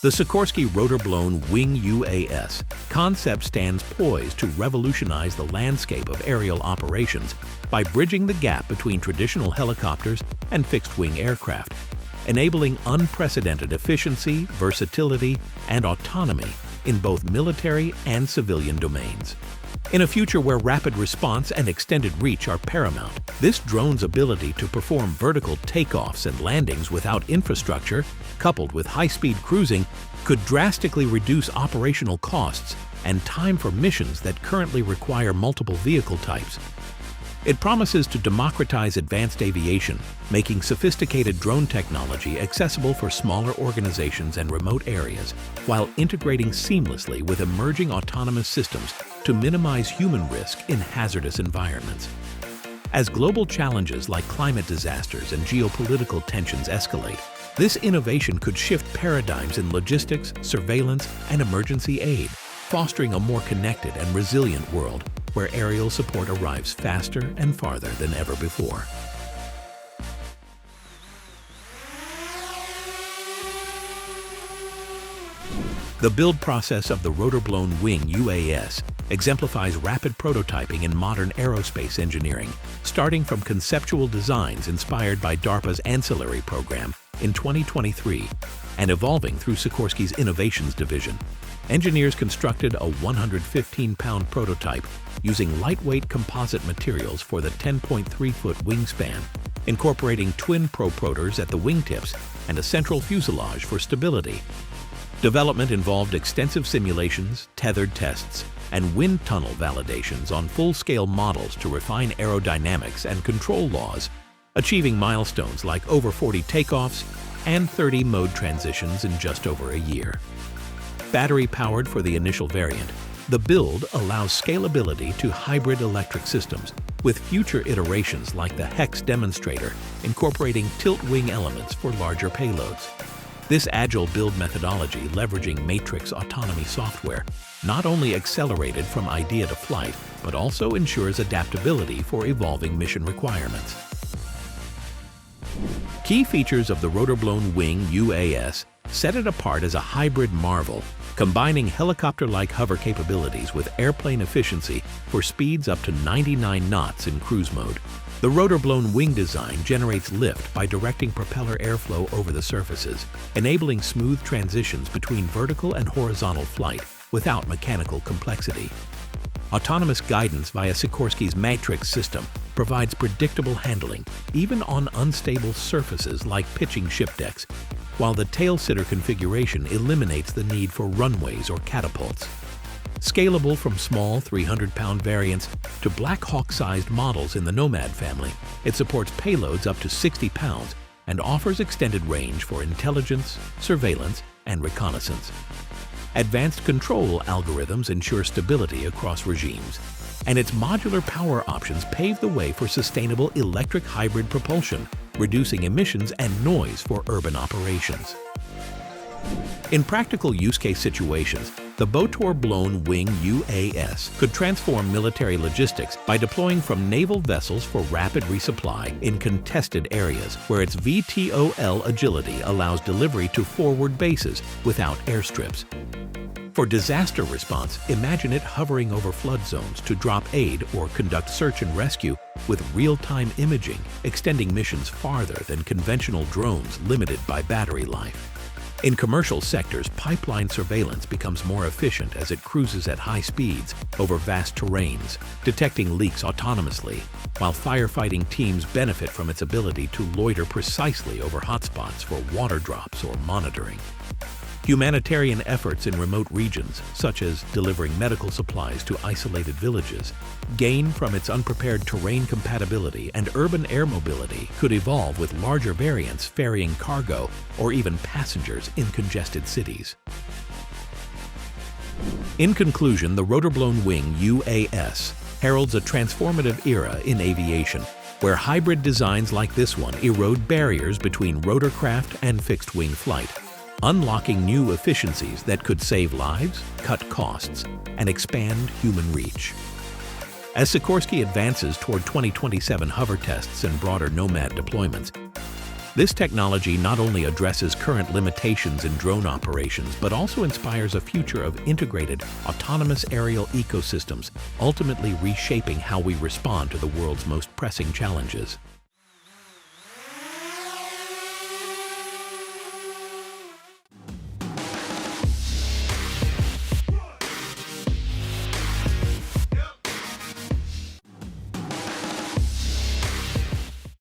The Sikorsky Rotor-blown-wing UAS concept stands poised to revolutionize the landscape of aerial operations by bridging the gap between traditional helicopters and fixed-wing aircraft, enabling unprecedented efficiency, versatility, and autonomy in both military and civilian domains. In a future where rapid response and extended reach are paramount, this drone's ability to perform vertical takeoffs and landings without infrastructure, coupled with high-speed cruising, could drastically reduce operational costs and time for missions that currently require multiple vehicle types. It promises to democratize advanced aviation, making sophisticated drone technology accessible for smaller organizations and remote areas, while integrating seamlessly with emerging autonomous systems to minimize human risk in hazardous environments. As global challenges like climate disasters and geopolitical tensions escalate, this innovation could shift paradigms in logistics, surveillance, and emergency aid, fostering a more connected and resilient world where aerial support arrives faster and farther than ever before. The build process of the rotor-blown-wing UAS exemplifies rapid prototyping in modern aerospace engineering, starting from conceptual designs inspired by DARPA's ancillary program in 2023 and evolving through Sikorsky's Innovations division. Engineers constructed a 115-pound prototype using lightweight composite materials for the 10.3-foot wingspan, incorporating twin proprotors at the wingtips and a central fuselage for stability. Development involved extensive simulations, tethered tests, and wind tunnel validations on full-scale models to refine aerodynamics and control laws, achieving milestones like over 40 takeoffs and 30 mode transitions in just over a year. Battery-powered for the initial variant, the build allows scalability to hybrid electric systems, with future iterations like the HEX demonstrator incorporating tilt-wing elements for larger payloads. This agile build methodology, leveraging matrix autonomy software, not only accelerated from idea to flight, but also ensures adaptability for evolving mission requirements. Key features of the rotor-blown-wing UAS set it apart as a hybrid marvel, combining helicopter-like hover capabilities with airplane efficiency for speeds up to 99 knots in cruise mode. The rotor-blown-wing design generates lift by directing propeller airflow over the surfaces, enabling smooth transitions between vertical and horizontal flight without mechanical complexity. Autonomous guidance via Sikorsky's Matrix system provides predictable handling, even on unstable surfaces like pitching ship decks, while the tail-sitter configuration eliminates the need for runways or catapults. Scalable from small 300-pound variants to Black Hawk-sized models in the Nomad family, it supports payloads up to 60 pounds and offers extended range for intelligence, surveillance, and reconnaissance. Advanced control algorithms ensure stability across regimes, and its modular power options pave the way for sustainable electric hybrid propulsion, reducing emissions and noise for urban operations. In practical use case situations, the rotor-blown-wing UAS could transform military logistics by deploying from naval vessels for rapid resupply in contested areas where its VTOL agility allows delivery to forward bases without airstrips. For disaster response, imagine it hovering over flood zones to drop aid or conduct search and rescue with real-time imaging, extending missions farther than conventional drones limited by battery life. In commercial sectors, pipeline surveillance becomes more efficient as it cruises at high speeds over vast terrains, detecting leaks autonomously, while firefighting teams benefit from its ability to loiter precisely over hotspots for water drops or monitoring. Humanitarian efforts in remote regions, such as delivering medical supplies to isolated villages, gain from its unprepared terrain compatibility, and urban air mobility could evolve with larger variants ferrying cargo or even passengers in congested cities. In conclusion, the rotor-blown-wing UAS heralds a transformative era in aviation, where hybrid designs like this one erode barriers between rotorcraft and fixed-wing flight, unlocking new efficiencies that could save lives, cut costs, and expand human reach. As Sikorsky advances toward 2027 hover tests and broader Nomad deployments, This technology not only addresses current limitations in drone operations, but also inspires a future of integrated, autonomous aerial ecosystems, ultimately reshaping how we respond to the world's most pressing challenges.